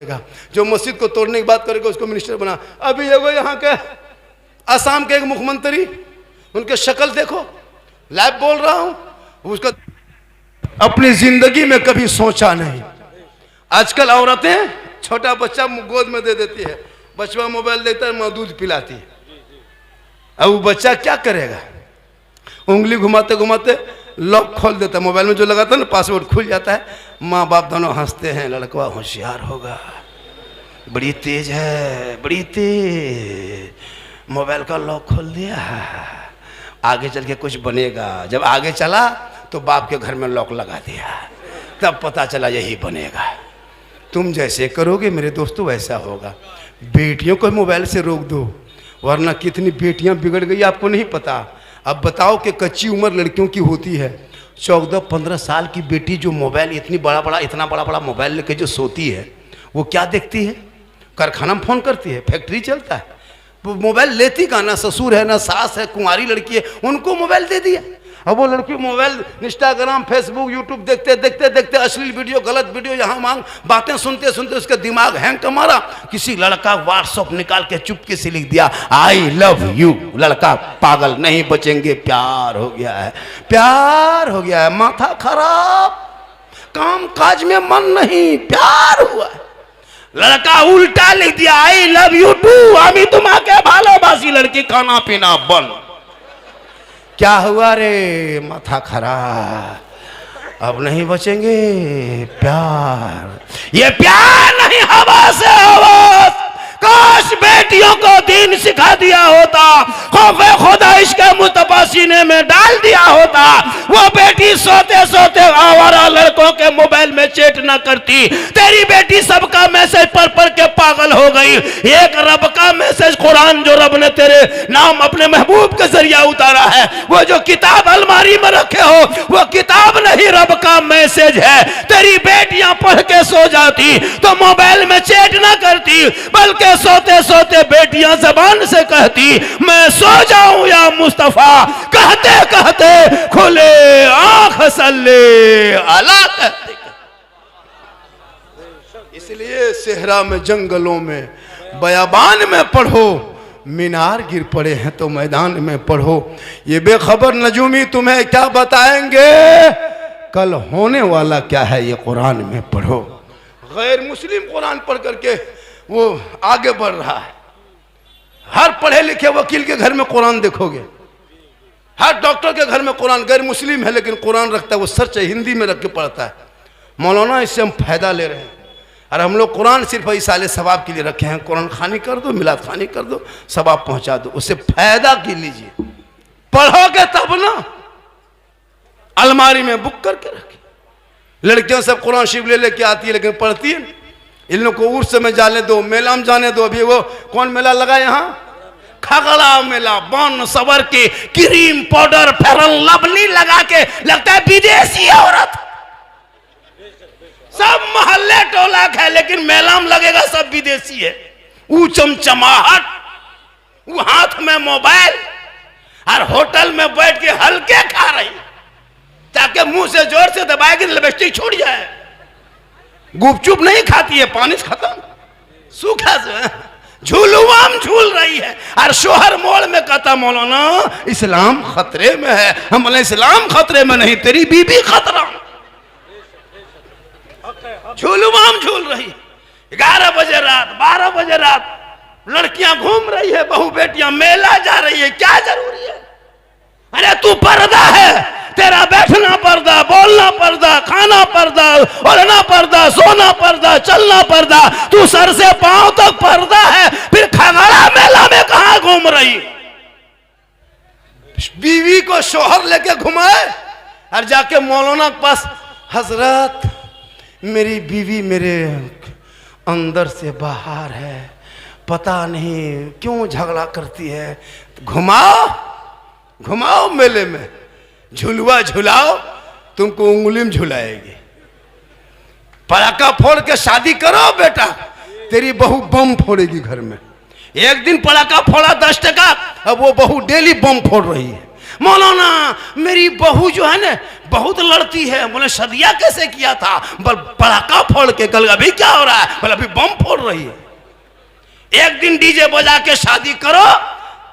जो मस्जिद को तोड़ने की बात करेगा उसको मिनिस्टर बना। अभी ये वो यहाँ के असम के एक मुख्यमंत्री, उनके शक्ल देखो, लाइव बोल रहा हूँ, उसका अपनी जिंदगी में कभी सोचा नहीं। आजकल औरतें छोटा बच्चा गोद में दे देती है, बच्चा मोबाइल देता है, माँ दूध पिलाती है। अब वो बच्चा क्या करेगा, उंगली घुमाते घुमाते लॉक खोल देता है, मोबाइल में जो लगाता है ना पासवर्ड खुल जाता है। माँ बाप दोनों हंसते हैं, लड़का होशियार होगा, बड़ी तेज है, बड़ी तेज, मोबाइल का लॉक खोल दिया, आगे चल के कुछ बनेगा। जब आगे चला तो बाप के घर में लॉक लगा दिया, तब पता चला यही बनेगा। तुम जैसे करोगे मेरे दोस्तों वैसा होगा। बेटियों को मोबाइल से रोक दो, वरना कितनी बेटियां बिगड़ गई आपको नहीं पता। अब बताओ कि कच्ची उम्र लड़कियों की होती है, 14-15 साल की बेटी जो मोबाइल इतना बड़ा मोबाइल लेके जो सोती है, वो क्या देखती है? कारखाना में फ़ोन करती है, फैक्ट्री चलता है, वो मोबाइल लेती का ना ससुर है ना सास है, कुंवारी लड़की है, उनको मोबाइल दे दिया। अब वो लड़की मोबाइल इंस्टाग्राम फेसबुक यूट्यूब देखते देखते देखते अश्लील वीडियो गलत वीडियो यहाँ मांग बातें सुनते सुनते उसका दिमाग हैंग का मारा। किसी लड़का व्हाट्सएप निकाल के चुपके से लिख दिया आई लव यू, लड़का पागल, नहीं बचेंगे, प्यार हो गया है, प्यार हो गया है, माथा खराब, काम काज में मन नहीं, प्यार हुआ है। लड़का उल्टा लिख दिया आई लव यू टू, अभी तुम्हारे भालोबासी लड़की, खाना पीना बंद। क्या हुआ रे, माथा खराब, अब नहीं बचेंगे, प्यार, ये प्यार नहीं हवा से हवस। काश बेटियों को दीन सिखा दिया होता, खौफे खुदा इश्क़ मुस्तफ़ा सीने में डाल दिया होता, वो बेटी सोते सोते आवारा लड़कों के मोबाइल में चैट ना करती। तेरी बेटी सबका मैसेज पढ़ के पागल हो गई। एक रब का मैसेज कुरान जो रब ने तेरे नाम अपने महबूब के जरिया उतारा है, वो जो किताब अलमारी में रखे हो, वो किताब नहीं रब का मैसेज है। तेरी बेटियां पढ़ के सो जाती तो मोबाइल में चैट ना करती, बल्कि सोते सोते बेटियां जबान से कहती मैं सो जाऊं या मुस्तफा, कहते कहते खुले आंख सल्ले अला कहते। इसलिए सेहरा में जंगलों में बयाबान में पढ़ो, मीनार गिर पड़े हैं तो मैदान में पढ़ो। ये बेखबर नजूमी तुम्हें क्या बताएंगे, कल होने वाला क्या है ये कुरान में पढ़ो। गैर मुस्लिम कुरान पढ़ करके वो आगे बढ़ रहा है। हर पढ़े लिखे वकील के घर में कुरान देखोगे, हर डॉक्टर के घर में कुरान, गैर मुस्लिम है लेकिन कुरान रखता है, वो सच है, हिंदी में रख के पढ़ता है। मौलाना इससे हम फायदा ले रहे हैं, और हम लोग कुरान सिर्फ इसाले सवाब के लिए रखे हैं। कुरान खानी कर दो, मिलाद खानी कर दो, सवाब पहुंचा दो, उससे फायदा की लीजिए। पढ़ोगे तब ना, अलमारी में बुक करके रखे। लड़कियां सब कुरान शरीफ ले लेके आती है लेकिन पढ़ती है। इन लोग को उर्स में जाने दो, मेला में जाने दो। अभी वो कौन मेला लगा यहाँ, खगड़ा मेला, बन सवर के क्रीम पाउडर फेरन लवली लगा के लगता है विदेशी औरत। सब मोहल्ले टोला है लेकिन मेला में लगेगा सब विदेशी है। वो चमचमाहट, वो हाथ में मोबाइल, और होटल में बैठ के हल्के खा रही ताकि मुंह से जोर से दबाएगी लिपस्टिक छूट जाए। गुपचुप नहीं खाती है, पानी से खत्म, सूखा से झूलुआम झूल रही है। और शोहर मोड़ में कहता मौलाना इस्लाम खतरे में है। हम बोले इस्लाम खतरे में नहीं, तेरी बीबी खतरा। झूलुआम झूल रही, 11 बजे रात, 12 बजे रात लड़कियां घूम रही है, बहू बेटियां मेला जा रही है, क्या जरूरी है? अरे तू पर्दा है, तेरा बैठना पर्दा, बोलना पर्दा, खाना पर्दा, ओढ़ना पर्दा, सोना पर्दा, चलना पर्दा, तू सर से पांव तक पर्दा है, फिर खगड़ा मेला में कहां घूम रही? बीवी को शोहर लेके घुमाए और जाके मौलाना के पास, हजरत मेरी बीवी मेरे अंदर से बाहर है, पता नहीं क्यों झगड़ा करती है, घुमाओ घुमाओ मेले में, झुलवा झुलाओ, तुमको उंगली में झुलाएगी। पटाखा फोड़ के शादी करो बेटा, तेरी बहू बम फोड़ेगी घर में। एक दिन पटाखा फोड़ा 10 टका, अब वो बहू डेली बम फोड़ रही है। मौलाना मेरी बहू जो है ना बहुत लड़ती है। बोले शादियां कैसे किया था? बोल पटाखा फोड़ के। कल अभी क्या हो रहा है? बोले अभी बम फोड़ रही है। एक दिन डीजे बजा के शादी करो,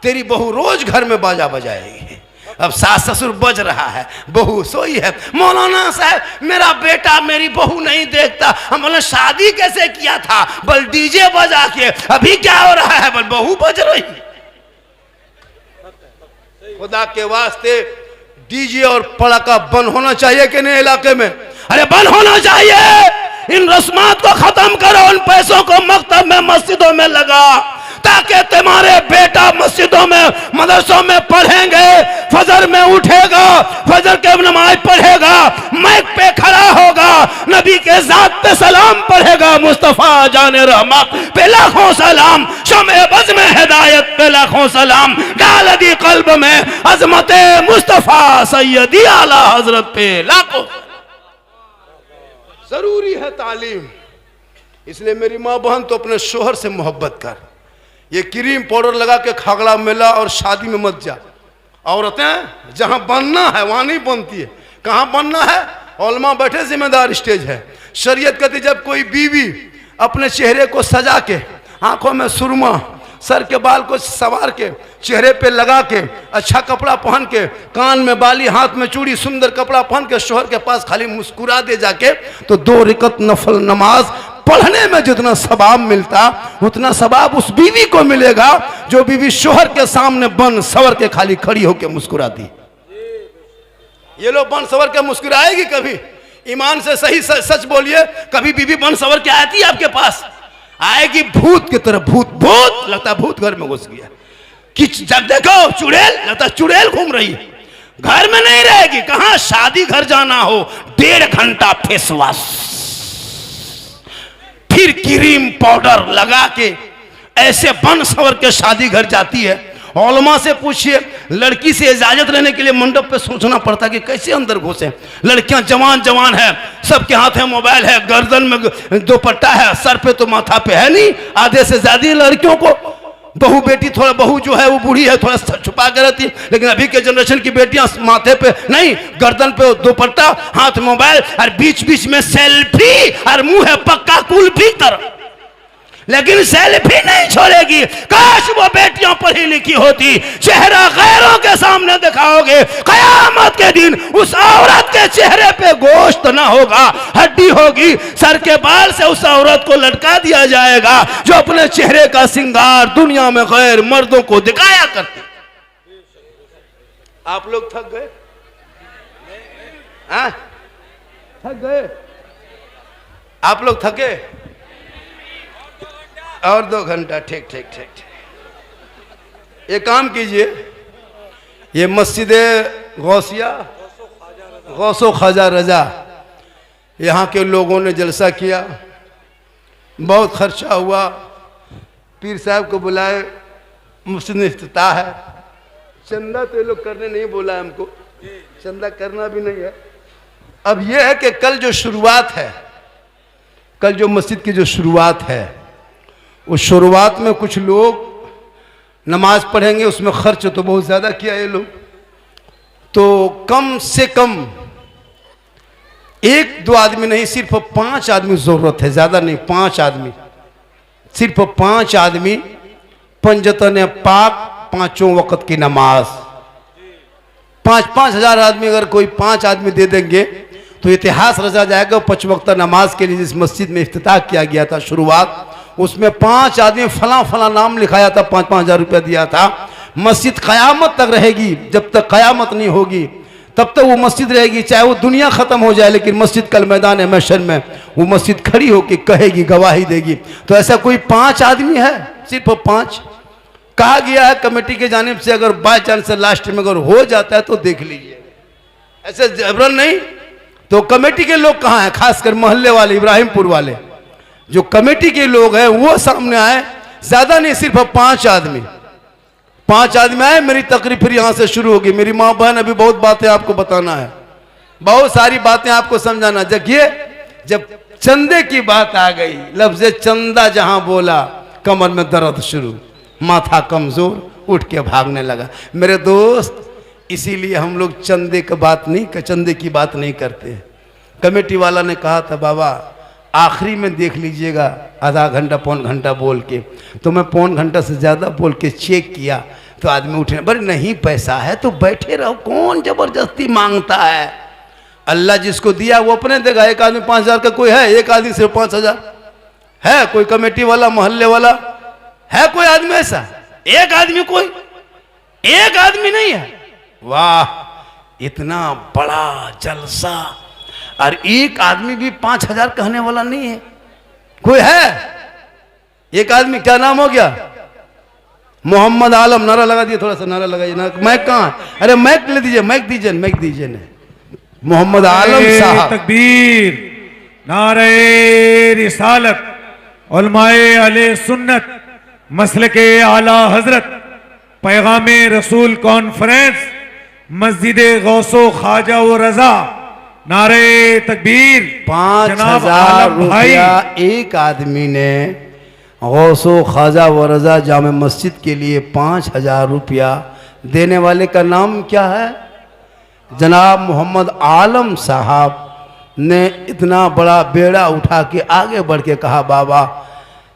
तेरी बहू रोज घर में बाजा बजाएगी। अब सास ससुर बज रहा है, बहू सोई है। मौलाना साहब मेरा बेटा मेरी बहू नहीं देखता। हम बोले शादी कैसे किया था? बोल डीजे बजा के। अभी क्या हो रहा है? बोल बहू बज रही। खुदा के वास्ते डीजे और पटाखा बंद होना चाहिए कि नहीं इलाके में? अरे बंद होना चाहिए। इन रस्मात को खत्म करो, उन पैसों को मकतब में मस्जिदों में लगा, ताकि तुम्हारे बेटा मस्जिदों में मदरसों में पढ़ेंगे, फजर में उठेगा, फजर के नमाज पढ़ेगा, माइक पे खड़ा होगा, नबी के जात पे सलाम पढ़ेगा, मुस्तफा जाने रहमत पे लाखों सलाम, शमे बज़ में हिदायत पे लाखों सलाम, डाल दी कल्ब में अजमत मुस्तफा सैयदी आला हजरत पे लाखों। जरूरी है तालीम। इसलिए मेरी माँ बहन तो अपने शोहर से मोहब्बत कर। ये क्रीम पाउडर लगा के खागड़ा मेला और शादी में मत जा। औरतें जहां बनना है वहां नहीं बनती है। कहां बनना है? उलमा बैठे, जिम्मेदार स्टेज है। शरीयत कहती जब कोई बीवी अपने चेहरे को सजा के, आंखों में सुरमा, सर के बाल को सवार के, चेहरे पे लगा के, अच्छा कपड़ा पहन के, कान में बाली, हाथ में चूड़ी, सुंदर कपड़ा पहन के शोहर के पास खाली मुस्कुरा दे जाके, तो 2 रकअत नफल नमाज पढ़ने में जितना सवाब मिलता उतना सवाब उस बीवी को मिलेगा जो बीवी शोहर के सामने बन सवर के खाली खड़ी होकर मुस्कुराती। ये लोग बन सवर के मुस्कुराएगी कभी? ईमान से सही सच बोलिए, कभी बीवी बन सवर के आती है आपके पास? आएगी भूत की तरह। भूत भूत लगता है भूत घर में घुस गया। कि जब देखो चुड़ैल, लगता है चुड़ैल घूम रही है। घर में नहीं रहेगी। कहां? शादी घर जाना हो, 1.5 घंटा फेस वॉश, फिर क्रीम पाउडर लगा के ऐसे बन सवर के शादी घर जाती है। उलमा से पूछिए, लड़की से इजाजत लेने के लिए मंडप पे सोचना पड़ता है कि कैसे अंदर घुसे। लड़कियां जवान जवान है, सबके हाथ में मोबाइल है, गर्दन में दुपट्टा है, सर पे तो माथा पे है नहीं। आधे से ज्यादा लड़कियों को बहू बेटी, थोड़ा बहू जो है वो बूढ़ी है, थोड़ा छुपा के रहती है। लेकिन अभी के जनरेशन की बेटियां माथे पे नहीं, गर्दन पे दुपट्टा, हाथ मोबाइल, और बीच बीच में सेल्फी, और मुंह है पक्का कुल्फी तरह। लेकिन सेल्फी नहीं छोड़ेगी। काश वो बेटियां पढ़ी लिखी होती। चेहरा गैरों के सामने दिखाओगे, कयामत के दिन उस औरत के चेहरे पे गोश्त ना होगा, हड्डी होगी। सर के बाल से उस औरत को लटका दिया जाएगा जो अपने चेहरे का श्रृंगार दुनिया में गैर मर्दों को दिखाया करती। आप लोग थक गए? थक गए? आप लोग थके? और 2 घंटा। ठीक ठीक ठीक ठीक। एक काम कीजिए, ये मस्जिद गौसिया, गौसो ख्वाजा रजा, यहाँ के लोगों ने जलसा किया, बहुत खर्चा हुआ, पीर साहब को बुलाए, मस्जिद में इफ्तिताह है। चंदा तो ये लोग करने नहीं बोला है हमको, चंदा करना भी नहीं है। अब ये है कि कल जो शुरुआत है, कल जो मस्जिद की जो शुरुआत है, उस शुरुआत में कुछ लोग नमाज पढ़ेंगे, उसमें खर्च तो बहुत ज़्यादा किया ये लोग। तो कम से कम 1-2 आदमी नहीं, सिर्फ 5 आदमी ज़रूरत है, ज़्यादा नहीं, 5 आदमी, सिर्फ 5 आदमी पंजतन पाक, 5 वक्त की नमाज। 5-5 हज़ार आदमी अगर कोई 5 आदमी दे देंगे तो इतिहास रचा जाएगा। 5 वक्त नमाज के लिए जिस मस्जिद में इफ्तिताह किया गया था शुरुआत, उसमें 5 आदमी फला फला नाम लिखाया था, 5-5 हज़ार रुपया दिया था। मस्जिद क़यामत तक रहेगी, जब तक क़यामत नहीं होगी तब तक वो मस्जिद रहेगी, चाहे वो दुनिया ख़त्म हो जाए, लेकिन मस्जिद कल मैदान महशर में वो मस्जिद खड़ी होकर कहेगी, गवाही देगी। तो ऐसा कोई 5 आदमी है, सिर्फ 5। कहा गया है कमेटी के जानिब से, अगर बाई चांस से लास्ट में अगर हो जाता है तो देख लीजिए, ऐसे जबरन नहीं। तो कमेटी के लोग कहाँ हैं? खासकर मोहल्ले वाले, इब्राहिमपुर वाले जो कमेटी के लोग हैं वो सामने आए। ज्यादा नहीं, सिर्फ 5 आदमी, 5 आदमी आए। मेरी तकरीर फिर यहां से शुरू होगी। मेरी माँ बहन, अभी बहुत बातें आपको बताना है, बहुत सारी बातें आपको समझाना। देखिए, जब चंदे की बात आ गई, लफ्ज चंदा जहां बोला, कमर में दर्द शुरू, माथा कमजोर, उठ के भागने लगा। मेरे दोस्त, इसीलिए हम लोग चंदे की बात नहीं करते हैं। कमेटी वाला ने कहा था बाबा आखिरी में देख लीजिएगा, आधा घंटा पौन घंटा बोल के, तो मैं पौन घंटा से ज़्यादा बोल के चेक किया तो आदमी उठे, बड़े नहीं पैसा है तो बैठे रहो, कौन ज़बरदस्ती मांगता है। अल्लाह जिसको दिया वो अपने देगा। एक आदमी 5,000 का कोई है, एक आदमी सिर्फ 5,000 है, कोई कमेटी वाला मोहल्ले वाला है, कोई आदमी ऐसा? एक आदमी, कोई एक आदमी नहीं है। वाह, इतना बड़ा जलसा, और एक आदमी भी 5,000 कहने वाला नहीं है। कोई है एक आदमी, क्या नाम हो गया? मोहम्मद आलम। नारा लगा दिए, थोड़ा सा नारा लगाइए ना। मैक कहाँ है? अरे मैक ले दीजिए, मैक दीजिए ना। मोहम्मद आलम साहब। तकबीर, नारे रिसालत, उलमाए अहले सुन्नत, मसलके आला हजरत, पैगामे रसूल कॉन्फ्रेंस, मस्जिद गौसो ख्वाजा व रजा, नारे तकबीर। 5,000 रुपया एक आदमी ने गौसो ख्वाजा व रजा जामे मस्जिद के लिए 5,000 रुपया देने वाले का नाम क्या है? जनाब मोहम्मद आलम साहब ने इतना बड़ा बेड़ा उठा के आगे बढ़ के कहा बाबा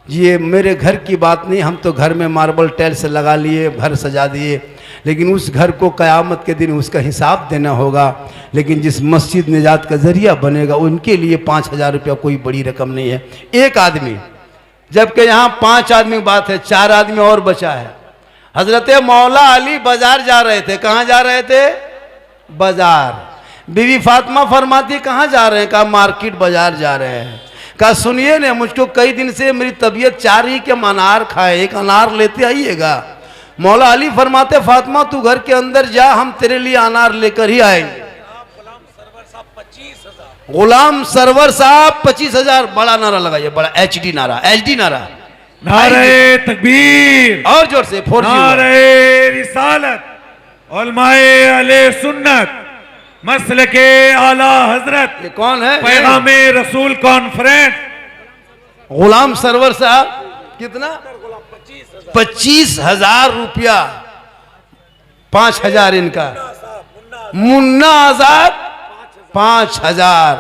ये मेरे घर की बात नहीं, हम तो घर में मार्बल टाइल्स लगा लिए, घर सजा दिए, लेकिन उस घर को क़यामत के दिन उसका हिसाब देना होगा। लेकिन जिस मस्जिद निजात का ज़रिया बनेगा उनके लिए 5,000 रुपया कोई बड़ी रकम नहीं है। एक आदमी, जबकि यहाँ 5 आदमी की बात है, 4 आदमी और बचा है। हजरत मौला अली बाजार जा रहे थे। कहाँ जा रहे थे? बाजार। बीवी फातिमा फरमाती कहाँ जा रहे हैं? कहा मार्केट बाजार जा रहे हैं। कहा सुनिए ने, मुझको कई दिन से मेरी तबीयत चाह रही कि हम अनार खाए, एक अनार लेते आइएगा। मौला अली फरमाते फातिमा तू घर के अंदर जा, हम तेरे लिए अनार लेकर ही आएंगे। गुलाम सरवर साहब 25,000। बड़ा नारा लगाइए, बड़ा HD नारा, HD नारा। नारे तकबीर, और जोर से, नारे रिसालत, उलमाए अहले सुन्नत, मसलके आला हजरत। ये कौन है? पैगामे रसूल कॉन्फ्रेंस। गुलाम सरवर साहब कितना? 25,000 रुपया। 5,000 इनका। मुन्ना आजाद 5,000।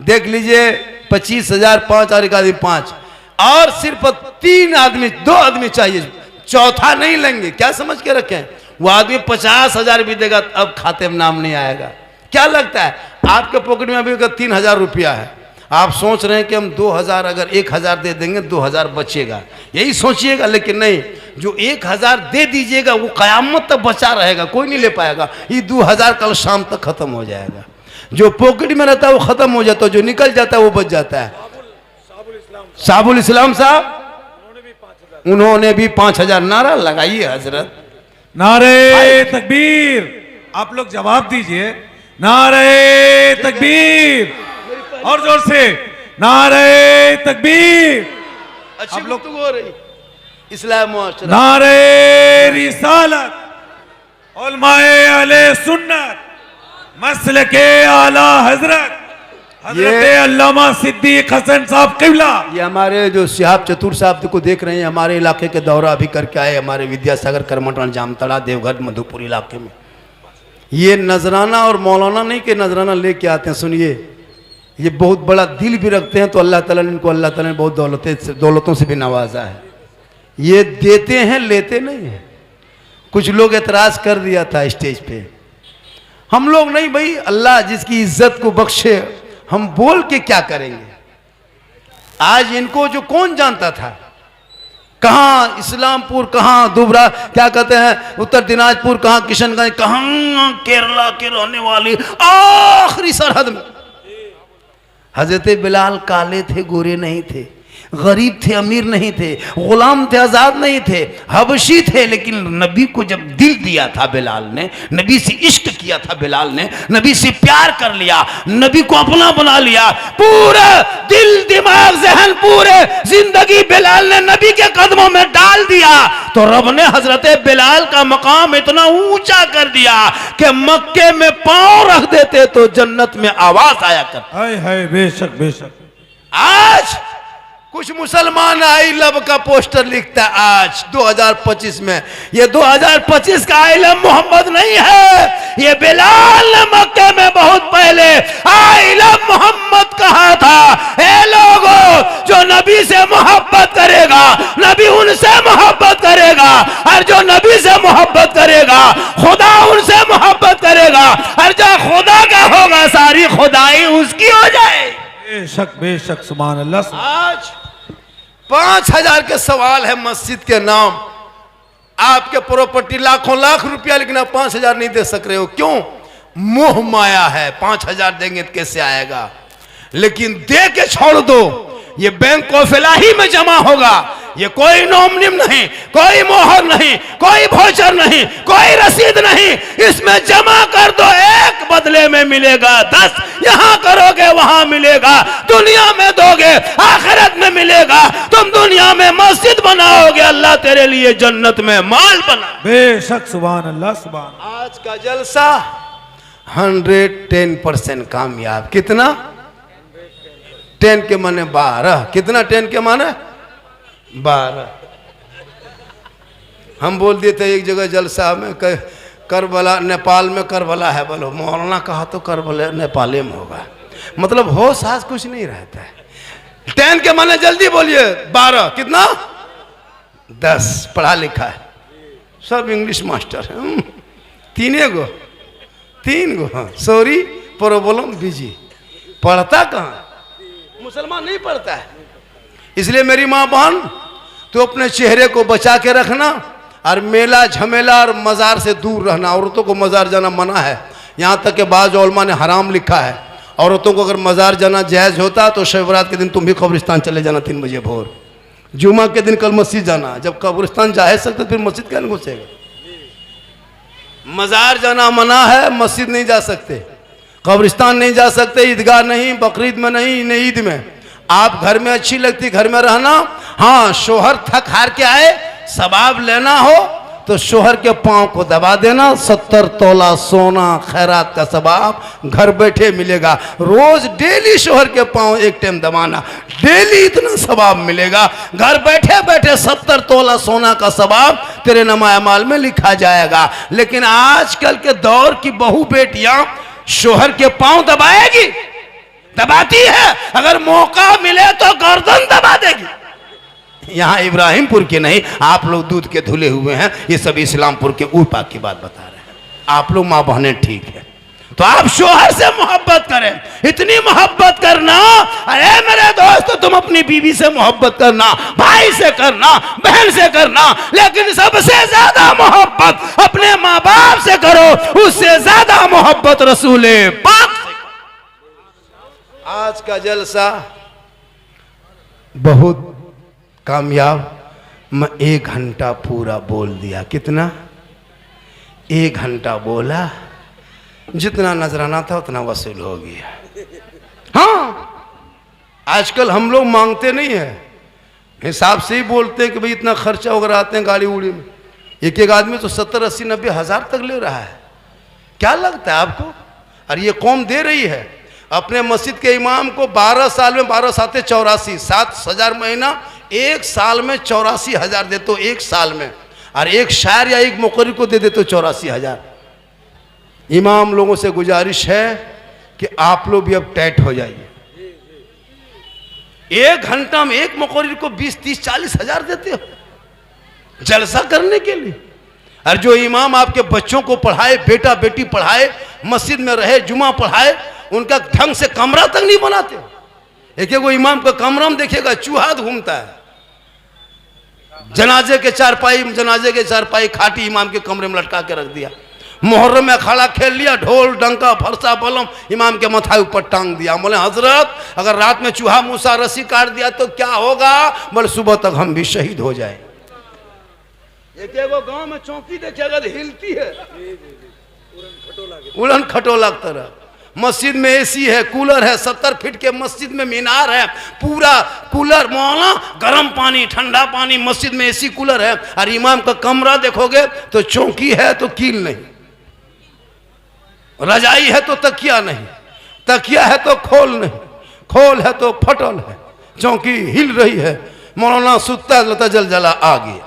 देख लीजिए, 25,000, 5 और एक आदमी 5, और सिर्फ 3 आदमी, 2 आदमी चाहिए, चौथा नहीं लेंगे। क्या समझ के रखें? वो आदमी 50,000 भी देगा अब खाते में नाम नहीं आएगा। क्या लगता है आपके पॉकेट में अभी 3,000 रुपया है, आप सोच रहे हैं कि हम 2,000, अगर 1,000 दे देंगे 2,000 बचेगा, यही सोचिएगा। लेकिन नहीं, जो 1,000 दे दीजिएगा वो क़यामत तक बचा रहेगा, कोई नहीं ले पाएगा। ये 2,000 कल शाम तक खत्म हो जाएगा। जो पॉकेट में रहता है वो खत्म हो जाता है, जो निकल जाता है वो बच जाता है। साबुल इस्लाम साहब, उन्होंने भी 5,000। नारा लगाइए हजरत। नारे तकबीर। आप लोग जवाब दीजिए। नारे तकबीर, और जोर से नारे तकबीर। अच्छी गुफ्तगू हो रही। इस्लाम मुआशरा, नारे रिसालत, उलमाए अहले सुन्नत, मसलके आला हजरत, हजरत अल्लामा सिद्दीक हसन साहब किबला। ये हमारे जो सिहाब चतुर साहब को देख रहे हैं, हमारे इलाके के दौरा अभी करके आए, हमारे विद्यासागर, करमटन, जामतड़ा, देवघर, मधुपुर इलाके में। ये नजराना और मौलाना नहीं कि नजराना लेके आते हैं। सुनिए, ये बहुत बड़ा दिल भी रखते हैं, तो अल्लाह ताला ने इनको, अल्लाह ताला ने बहुत दौलतों से भी नवाजा है। ये देते हैं, लेते नहीं हैं। कुछ लोग एतराज़ कर दिया था स्टेज पे, हम लोग नहीं भाई, अल्लाह जिसकी इज्जत को बख्शे, हम बोल के क्या करेंगे। आज इनको जो कौन जानता था, कहाँ इस्लामपुर, कहाँ दुबरा, क्या कहते हैं उत्तर दिनाजपुर, कहाँ किशनगंज, कहाँ केरला के रहने वाली आखिरी सरहद में। हजरत बिलाल काले थे, गोरे नहीं थे, गरीब थे, अमीर नहीं थे, गुलाम थे, आजाद नहीं थे, हबशी थे, लेकिन नबी को जब दिल दिया था बिलाल ने, नबी से इश्क किया था बिलाल ने, नबी से प्यार कर लिया, नबी को अपना बना लिया, पूरा दिल, दिमाग, जहन, पूरे जिंदगी बिलाल ने नबी के कदमों में डाल दिया, तो रब ने हजरत बिलाल का मकाम इतना ऊंचा कर दिया कि मक्के में पांव रख देते तो जन्नत में आवाज आया कर। हाय हाय, बेशक बेशक। आज कुछ मुसलमान आई लव का पोस्टर लिखता है आज 2025 में। ये 2025 का आई लव मोहम्मद नहीं है, ये बिलाल ने मक्के में बहुत पहले आई लव मोहम्मद कहा था। ए लोगों, जो नबी से मोहब्बत करेगा नबी उनसे मोहब्बत करेगा, और जो नबी से मोहब्बत करेगा खुदा उनसे मोहब्बत करेगा, और जो खुदा का होगा सारी खुदाई उसकी हो जाए। बेशक सुभान अल्लाह। आज 5,000 के सवाल है मस्जिद के नाम, आपके प्रॉपर्टी लाखों लाख रुपया, लेकिन आप 5,000 नहीं दे सक रहे हो। क्यों? मोह माया है। 5,000 देंगे तो कैसे आएगा? लेकिन दे के छोड़ दो, ये बैंक ऑफ इलाही में जमा होगा। ये कोई नोमनिम नहीं, कोई मोहर नहीं, कोई भोचर नहीं, कोई रसीद नहीं, इसमें जमा कर दो। एक बदले में मिलेगा 10, यहां करोगे वहां मिलेगा, दुनिया में दोगे आखिरत में मिलेगा। तुम दुनिया में मस्जिद बनाओगे, अल्लाह तेरे लिए जन्नत में माल बना। बेशक सुभान अल्लाह सुभान। आज का जलसा 110% कामयाब। कितना? 10 के माने 12। कितना 10 के माने 12। हम बोल दिए थे एक जगह जलसा में करबला, नेपाल में करबला है, बोलो मौलाना कहा तो करबला नेपाली में होगा। मतलब होश आज कुछ नहीं रहता है। 10 के माने जल्दी बोलिए 12। कितना? 10। पढ़ा लिखा है, सब इंग्लिश मास्टर है। 3 गो सॉरी प्रॉब्लम बिजी। पढ़ता कहाँ? मुसलमान नहीं पढ़ता है। इसलिए मेरी माँ बहन, तो अपने चेहरे को बचा के रखना, और मेला झमेला और मज़ार से दूर रहना। औरतों को मज़ार जाना मना है, यहाँ तक कि बाज़ उलमा ने हराम लिखा है। औरतों को अगर मज़ार जाना जायज़ होता तो शब-ए-बरात के दिन तुम भी कब्रिस्तान चले जाना 3 बजे भोर। जुमा के दिन कल मस्जिद जाना। जब कब्रिस्तान जा है सकते फिर मस्जिद क्या नहीं घुसेगा? मज़ार जाना मना है, मस्जिद नहीं जा सकते, कब्रिस्तान नहीं जा सकते, ईदगाह नहीं, बकरीद में नहीं, न ईद में। आप घर में अच्छी लगती घर में रहना। हाँ, शोहर थक हार के आए, सवाब लेना हो तो शोहर के पांव को दबा देना। 70 तोला सोना खैरात का सवाब घर बैठे मिलेगा। रोज डेली शोहर के पांव एक टाइम दबाना, डेली इतना सवाब मिलेगा। घर बैठे बैठे 70 तोला सोना का सवाब तेरे नमाए माल में लिखा जाएगा। लेकिन आजकल के दौर की बहू बेटियां शोहर के पांव दबाएगी, दबाती है, अगर मौका मिले तो गर्दन दबा देगी। यहाँ इब्राहिमपुर के नहीं, आप लोग दूध के धुले हुए हैं, ये सब इस्लामपुर के ऊपर की बात बता रहे हैं। आप लोग माँ बहनें ठीक है, तो आप शोहर से मोहब्बत करें। इतनी मोहब्बत करना, अरे मेरे दोस्त, तुम अपनी बीवी से मोहब्बत करना, भाई से करना, बहन से करना, लेकिन सबसे ज्यादा मोहब्बत अपने माँ बाप से करो, उससे ज्यादा मोहब्बत रसूल पाक से। आज का जलसा बहुत कामयाब। मैं 1 घंटा पूरा बोल दिया। कितना? 1 घंटा बोला, जितना नजराना था उतना वसूल हो गया। हाँ, आजकल हम लोग मांगते नहीं है, हिसाब से ही बोलते हैं कि भाई इतना खर्चा वगैरह आते हैं गाड़ी उड़ी में। एक आदमी तो 70, 80, 90 हज़ार तक ले रहा है। क्या लगता है आपको? और ये कौम दे रही है अपने मस्जिद के इमाम को 12 साल में 12 साते 84, 7,000 महीना, 1 साल में 84,000 दे तो 1 साल में, और एक शायर या एक मुकर्री को दे दे तो 84,000। इमाम लोगों से गुजारिश है कि आप लोग भी अब टाइट हो जाइए। 1 घंटा में एक मुकर्री को 20, 30, 40,000 देते हो जलसा करने के लिए। और जो इमाम आपके बच्चों को पढ़ाए, बेटा बेटी पढ़ाए, मस्जिद में रहे, जुमा पढ़ाए, उनका ढंग से कमरा तक नहीं बनाते हो। एक इमाम का कमरा में देखिएगा चूहा घूमता है। जनाजे के चारपाई खाटी इमाम के कमरे में लटका के रख दिया। मुहर्रम में अखाड़ा खेल लिया, ढोल डंका फरसा बलम इमाम के माथा ऊपर टांग दिया। बोले हजरत, अगर रात में चूहा मूसा रस्सी काट दिया तो क्या होगा? बोले सुबह तक हम भी शहीद हो जाए। एक गांव में चौकी देखिएगा हिलती है, उड़न खटोला की तरह। मस्जिद में एसी है, कूलर है, 70 फीट के मस्जिद में मीनार है, पूरा कूलर, मौला गर्म पानी, ठंडा पानी, मस्जिद में एसी कूलर है। और इमाम का कमरा देखोगे तो चौकी है तो कील नहीं, रजाई है तो तकिया नहीं, तकिया है तो खोल नहीं, खोल है तो फटल है, चौकी हिल रही है, मौलाना सुता लता जल जला आ गया।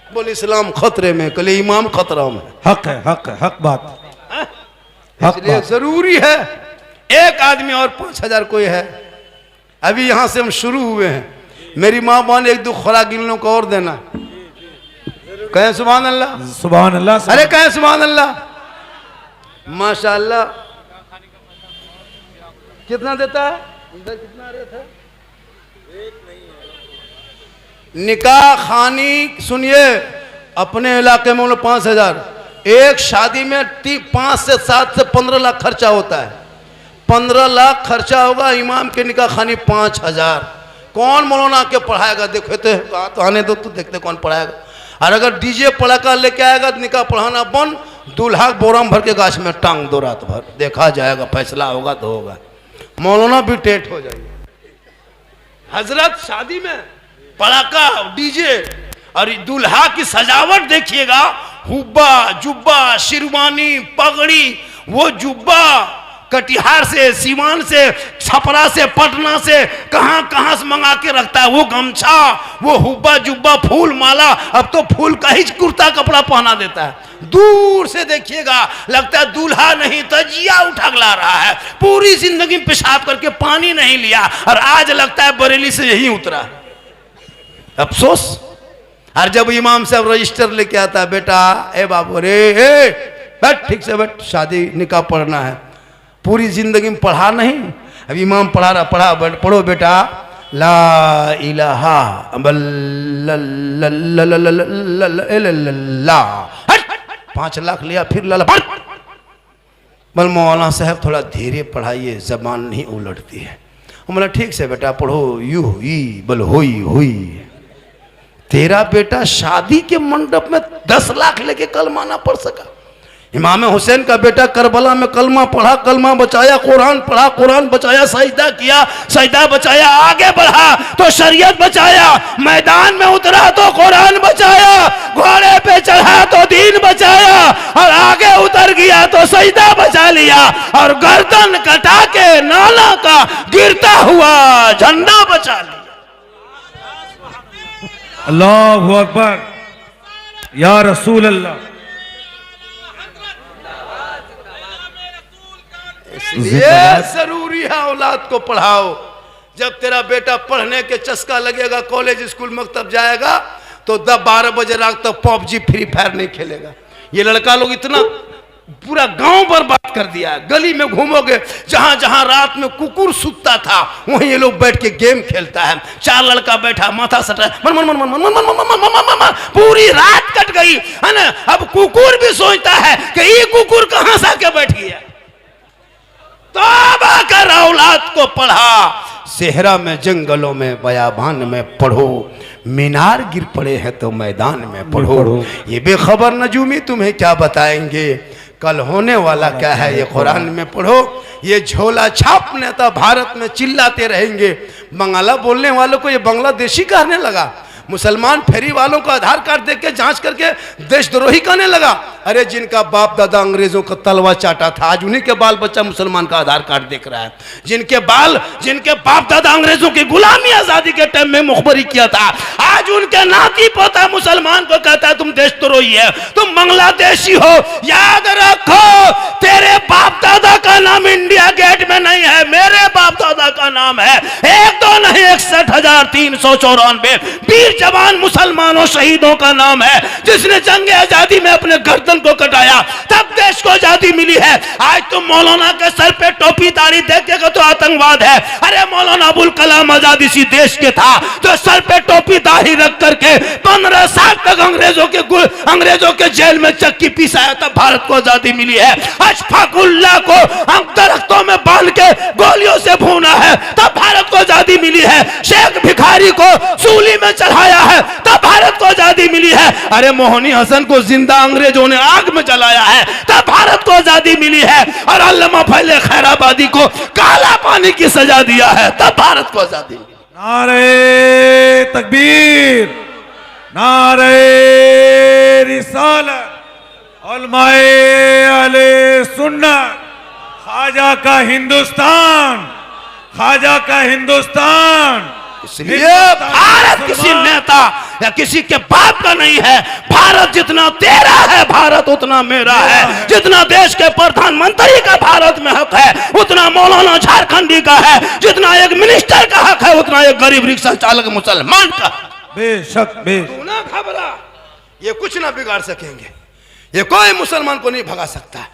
बोले इस्लाम खतरे में, कले इमाम खतरा में। हक है, हक है, हक बात, हक इसलिए बात। जरूरी है एक आदमी और 5000 कोई है। अभी यहां से हम शुरू हुए हैं। मेरी माँ बहन एक दो खुराक इन लोगों को और देना। कहें सुभान अल्लाह, सुभान अल्लाह। अरे कहें सुभान अल्लाह, माशाअल्लाह। कितना देता है इधर, कितना रेट है? निकाह खानी सुनिए, अपने इलाके में 5000, एक शादी में 5 से 7 से 15 लाख खर्चा होता है। 15 लाख खर्चा होगा, इमाम के निकाह खानी 5000। कौन मौलाना के पढ़ाएगा? देखो तो आने दो तो देखते कौन पढ़ाएगा। और अगर डीजे पड़ाका लेके आएगा तो निकाह पढ़ाना बंद, दूल्हा बोराम भर के गाछ में टांग दो रात भर, देखा जाएगा, फैसला होगा तो होगा। मौलाना भी टेट हो जाएगी। हजरत शादी में पड़ाका डीजे और दूल्हा की सजावट देखिएगा, हुब्बा जुब्बा शेरवानी पगड़ी, वो जुब्बा कटिहार से, सीवान से, छपरा से, पटना से, कहां कहां से मंगा के रखता है। वो गमछा, वो हुब्बा जुब्बा, फूल माला, अब तो फूल का ही कुर्ता कपड़ा पहना देता है। दूर से देखिएगा लगता है दूल्हा नहीं तजिया उठा ला रहा है। पूरी जिंदगी में पेशाब करके पानी नहीं लिया और आज लगता है बरेली से यही उतरा। अफसोस। और जब इमाम साहब रजिस्टर लेके आता है, बेटा ए बाबू रे ए बैठ, ठीक से बैठ, शादी निकाह पढ़ना है। पूरी जिंदगी में पढ़ा नहीं, अब इमाम पढ़ा रहा, पढ़ो बेटा, ला इलाहा ला, 5 लाख लिया, फिर ला बल मौलाना साहब थोड़ा धीरे पढ़ाइए, जबान नहीं उलटती है। बोला ठीक से बेटा पढ़ो, यू हुई बल हुई हुई। तेरा बेटा शादी के मंडप में 10 लाख लेके कलमा ना पढ़ सका। इमाम हुसैन का बेटा करबला में कलमा पढ़ा, कलमा बचाया, कुरान पढ़ा, कुरान बचाया, सजदा किया, सजदा बचाया, आगे बढ़ा तो शरीयत बचाया, मैदान में उतरा तो कुरान बचाया, घोड़े पे चढ़ा तो दीन बचाया, और आगे उतर गया तो सजदा बचा लिया, और गर्दन कटा के नाला का गिरता हुआ झंडा बचा लिया। अल्लाहु अकबर, या रसूल अल्लाह। ये जरूरी है औलाद को पढ़ाओ। जब तेरा बेटा पढ़ने के चस्का लगेगा, कॉलेज स्कूल मकतब जाएगा तो 10-12 बजे रात तक पबजी फ्री फायर नहीं खेलेगा। ये लड़का लोग इतना पूरा गांव बर्बाद कर दिया है। गली में घूमोगे, जहां जहां रात में कुकुर सुतता था वहीं ये लोग बैठ के गेम खेलता है। 4 लड़का बैठा, माथा सटा, मन मन मन मन मन मन मन मन, पूरी रात कट गई है ना। अब कुकुर भी सोचता है कि ये कुकुर कहां से आके बैठ गया। तौबा कर, औलाद को पढ़ा। सेहरा में, जंगलों में, बयाबान में पढ़ो। मीनार गिर पड़े हैं तो मैदान में पढ़ो। ये बेखबर नजूमी तुम्हें क्या बताएंगे, कल होने वाला क्या है ये कुरान में पढ़ो। ये झोला छाप नेता भारत में चिल्लाते रहेंगे, बंगाला बोलने वालों को ये बांग्लादेशी कहने लगा, मुसलमान फेरी वालों का आधार कार्ड देख के जांच करके देशद्रोही कहने लगा। अरे जिनका बाप दादा अंग्रेजों का तलवा चाटा था, आज उन्हीं के बाल बच्चा मुसलमान का आधार कार्ड देख रहा है। जिनके बाप दादा अंग्रेजों की गुलामी आजादी के टाइम में मुखबरी किया था, आज उनके नाती पोता मुसलमान को कहता है तुम देशद्रोही है, तुम बांग्लादेशी हो। याद रखो, तेरे बाप दादा का नाम इंडिया गेट में नहीं है, मेरे बाप दादा का नाम है। 1 2 नहीं 61,394 वीर जवान मुसलमानों शहीदों का नाम है, जिसने जंग आजादी में अपने गर्दन को कटाया, तब देश को आजादी मिली है। आज तुम मौलाना के सर पे टोपी दाढ़ी देखेगा तो आतंकवाद है। अरे मौलाना अबुल कलाम आजाद इसी देश के था जो सर पे टोपी दाढ़ी रख करके 15 साल तक अंग्रेजों के जेल में चक्की पिसाया, तब भारत को आजादी मिली है। अशफाकुल्लाह को दरख्तों में बांध के गोलियों से भूना है, तब भारत को आजादी मिली है। शेख भिखारी को सूली में चढ़ाया है, तब भारत को आजादी मिली है। अरे मोहनी हसन को जिंदा अंग्रेजों ने आग में जलाया है, तब भारत को आजादी मिली है। और अल्लामा फैले खैराबादी को काला पानी की सजा दिया है, तब भारत को आजादी मिली। नारे तकबीर, नारे रिसालत, उलमाए अहले सुन्नत, ख्वाजा का हिंदुस्तान, ख्वाजा का हिंदुस्तान। इसलिए भारत किसी नेता या किसी के बाप का नहीं है। भारत जितना तेरा है, भारत उतना मेरा है। जितना देश के प्रधानमंत्री का भारत में हक है, उतना मौलाना झारखंडी का है। जितना एक मिनिस्टर का हक है, उतना एक गरीब रिक्शा चालक मुसलमान का। बेशक तू ना घबरा, ये कुछ ना बिगाड़ सकेंगे, ये कोई मुसलमान को नहीं भगा सकता।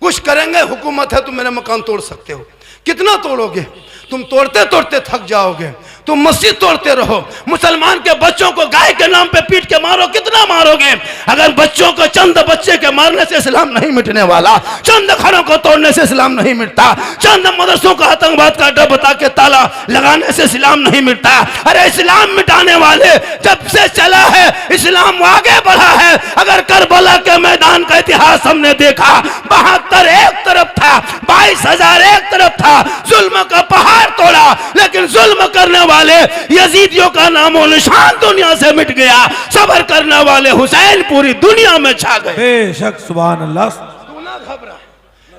कुछ करेंगे, हुकूमत है, तुम मेरा मकान तोड़ सकते हो, कितना तोड़ोगे? तुम तोड़ते तोड़ते थक जाओगे। तुम मस्जिद तोड़ते रहो, मुसलमान के बच्चों को गाय के नाम पे पीट के मारो, कितना मारोगे? अगर बच्चों को, चंद बच्चे के मारने से इस्लाम नहीं मिटने वाला, चंद घरों को तोड़ने से इस्लाम नहीं मिटता, चंद मदरसों को आतंकवाद का अड्डा बता के ताला लगाने से इस्लाम नहीं मिटता। अरे इस्लाम मिटाने वाले जब से चला है, इस्लाम आगे बढ़ा है। अगर करबला के मैदान का इतिहास हमने देखा, 72 एक तरफ था, 22,000 एक तरफ था, जुल्म का पहाड़ तोड़ा, लेकिन जुल्म करने वाले यजीदियों का नामो निशान दुनिया से मिट गया। सब्र करने वाले हुसैन पूरी दुनिया में छा गए। बेशक सुभान अल्लाह। तू ना घबरा,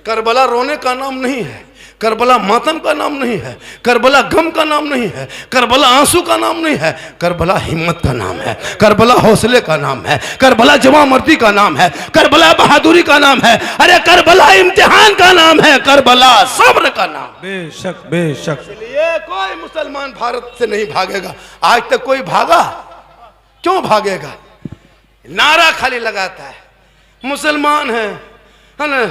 करबला रोने का नाम नहीं है, करबला मातम का नाम नहीं है, करबला गम का नाम नहीं है, करबला आंसू का नाम नहीं है, करबला हिम्मत का नाम है, करबला हौसले का नाम है, करबला जवामर्दी का नाम है, करबला बहादुरी का नाम है, अरे करबला इम्तिहान का नाम है, करबला सब्र का नाम। बेशक बेशक। इसलिए कोई मुसलमान भारत से नहीं भागेगा। आज तक कोई भागा? क्यों भागेगा? नारा खाली लगाता है, मुसलमान है ना,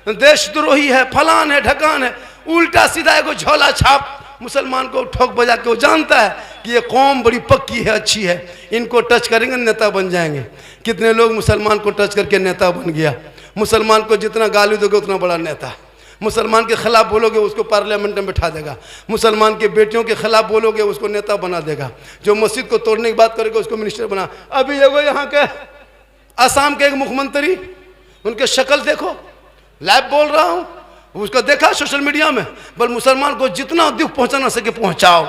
देशद्रोही है, फलान है, ढकान है, उल्टा सीधा एगो झोला छाप मुसलमान को ठोक बजा के। वो जानता है कि ये कौम बड़ी पक्की है, अच्छी है, इनको टच करेंगे नेता बन जाएंगे। कितने लोग मुसलमान को टच करके नेता बन गया। मुसलमान को जितना गाली दोगे उतना बड़ा नेता। मुसलमान के खिलाफ बोलोगे उसको पार्लियामेंट में बिठा देगा। मुसलमान के बेटियों के खिलाफ बोलोगे उसको नेता बना देगा। जो मस्जिद को तोड़ने की बात करेगा उसको मिनिस्टर बना। अभी एगो यहाँ के असम के एक मुख्यमंत्री, उनके शक्ल देखो, लाइव बोल रहा हूँ, उसको देखा सोशल मीडिया में। बल मुसलमान को जितना दुख पहुँचाना सके पहुँचाओ।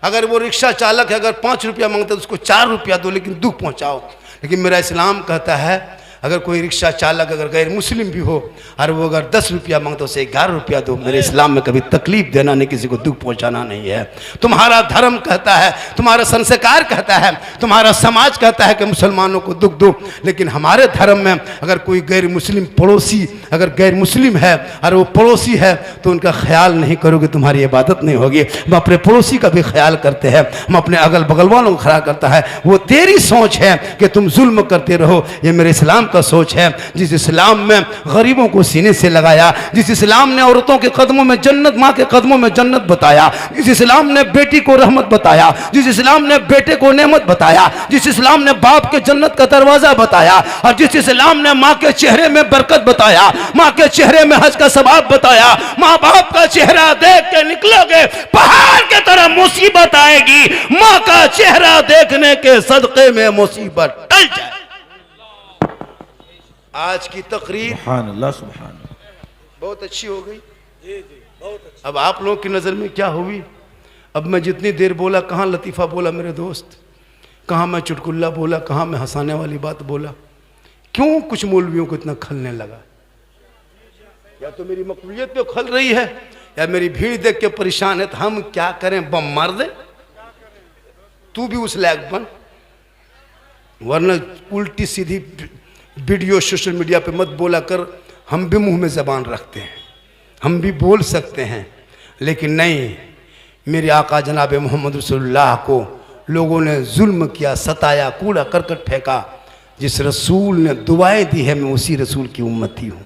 अगर वो रिक्शा चालक है, अगर 5 रुपया मांगता है तो उसको 4 रुपया दो, लेकिन दुख पहुँचाओ। लेकिन मेरा इस्लाम कहता है अगर कोई रिक्शा चालक अगर गैर मुस्लिम भी हो और वो अगर 10 रुपया मांगता है उसे 11 रुपया दो। मेरे इस्लाम में कभी तकलीफ देना नहीं, किसी को दुख पहुंचाना नहीं है। तुम्हारा धर्म कहता है, तुम्हारा संस्कार कहता है, तुम्हारा समाज कहता है कि मुसलमानों को दुख दो। लेकिन हमारे धर्म में अगर कोई गैर मुस्लिम पड़ोसी अगर गैर मुस्लिम है और वो पड़ोसी है तो उनका ख्याल नहीं करोगे, तुम्हारी इबादत नहीं होगी। हम अपने पड़ोसी का भी ख्याल करते हैं, हम अपने अगल बगल वालों को ख्याल करता है। वो तेरी सोच है कि तुम जुल्म करते रहो, ये मेरे इस्लाम का सोच है। जिस इस्लाम में गरीबों को सीने से लगाया, जिस इस्लाम ने औरतों के कदमों में जन्नत, माँ के कदमों में जन्नत बताया, जिस इस्लाम ने बेटी को रहमत बताया, जिस इस्लाम ने बेटे को नेमत बताया, जिस इस्लाम ने बाप के जन्नत का दरवाजा बताया, और जिस इस्लाम ने माँ के चेहरे में बरकत बताया, माँ के चेहरे में हज का सवाब बताया। माँ बाप का चेहरा देख के निकलोगे पहाड़ के तरह मुसीबत आएगी, माँ का चेहरा देखने के सदके में मुसीबत टल जाए। आज की तकरीर सुभान अल्लाह सुभान बहुत अच्छी हो गई। अब आप लोगों की नज़र में क्या हुई? अब मैं जितनी देर बोला, कहाँ लतीफ़ा बोला मेरे दोस्त, कहाँ मैं चुटकुल्ला बोला, कहाँ मैं हंसाने वाली बात बोला? क्यों कुछ मौलवियों को इतना खलने लगा? या तो मेरी मकबूलियत पे खल रही है या मेरी भीड़ देख के परेशान है। तो हम क्या करें? बम मार दे? तू भी उस लायक बन, वरना उल्टी सीधी वीडियो सोशल मीडिया पे मत बोला कर। हम भी मुंह में ज़बान रखते हैं, हम भी बोल सकते हैं, लेकिन नहीं। मेरे आका जनाब मोहम्मद रसूलुल्लाह को लोगों ने जुल्म किया, सताया, कूड़ा करकट फेंका। जिस रसूल ने दुआएं दी है, मैं उसी रसूल की उम्मती हूँ।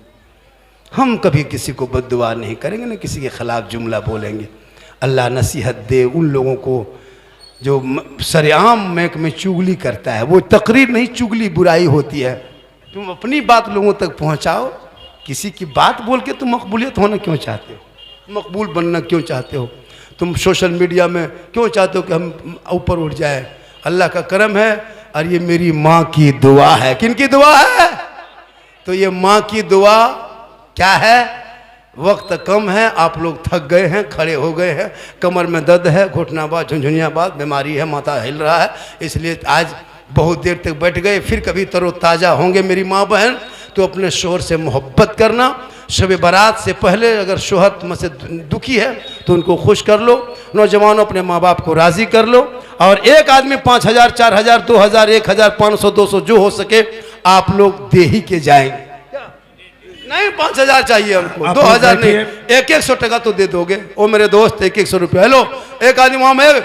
हम कभी किसी को बद्दुआ नहीं करेंगे, ना किसी के ख़िलाफ़ जुमला बोलेंगे। अल्लाह नसीहत दे उन लोगों को जो सरेआम महक में चुगली करता है। वो तकरीर नहीं, चुगली बुराई होती है। तुम अपनी बात लोगों तक पहुंचाओ। किसी की बात बोल के तुम मकबूलियत होना क्यों चाहते हो? मकबूल बनना क्यों चाहते हो? तुम सोशल मीडिया में क्यों चाहते हो कि हम ऊपर उठ जाए? अल्लाह का करम है और ये मेरी माँ की दुआ है। किन की दुआ है? तो ये माँ की दुआ क्या है? वक्त कम है, आप लोग थक गए हैं, खड़े हो गए हैं, कमर में दर्द है, घुटना बात, झुंझुनिया बात, बीमारी है, माथा हिल रहा है, इसलिए आज बहुत देर तक बैठ गए। फिर कभी तरोताज़ा होंगे मेरी माँ बहन, तो अपने शोर से मोहब्बत करना, शब बारात से पहले अगर शोहर में से दुखी है तो उनको खुश कर लो। नौजवानों अपने माँ बाप को राज़ी कर लो और एक आदमी 5,000 4,000 2,000 1,000 500 200 जो हो सके आप लोग दे ही के जाएंगे। नहीं 5,000 चाहिए हमको, आप 2,000 लोग नहीं, बैठिए। 100 टका तो दे दोगे। ओ मेरे दोस्त 100 रुपये। हेलो, एक आदमी वहाँ में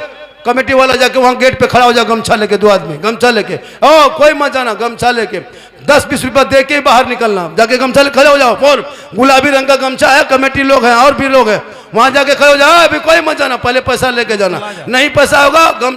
कमेटी वाला जाके वहाँ गेट पे खड़ा हो जाए गमछा लेके, 2 आदमी गमछा लेके, ओ कोई मत जाना, गमछा लेके 10-20 रुपया दे के बाहर निकलना, जाके गमछा लेके खड़े हो जाओ। और गुलाबी रंग का गमछा है, कमेटी लोग हैं और भी लोग हैं, वहाँ जाके खड़े हो जाओ, अभी कोई मत जाना, पहले पैसा लेके जाना, नहीं पैसा होगा गम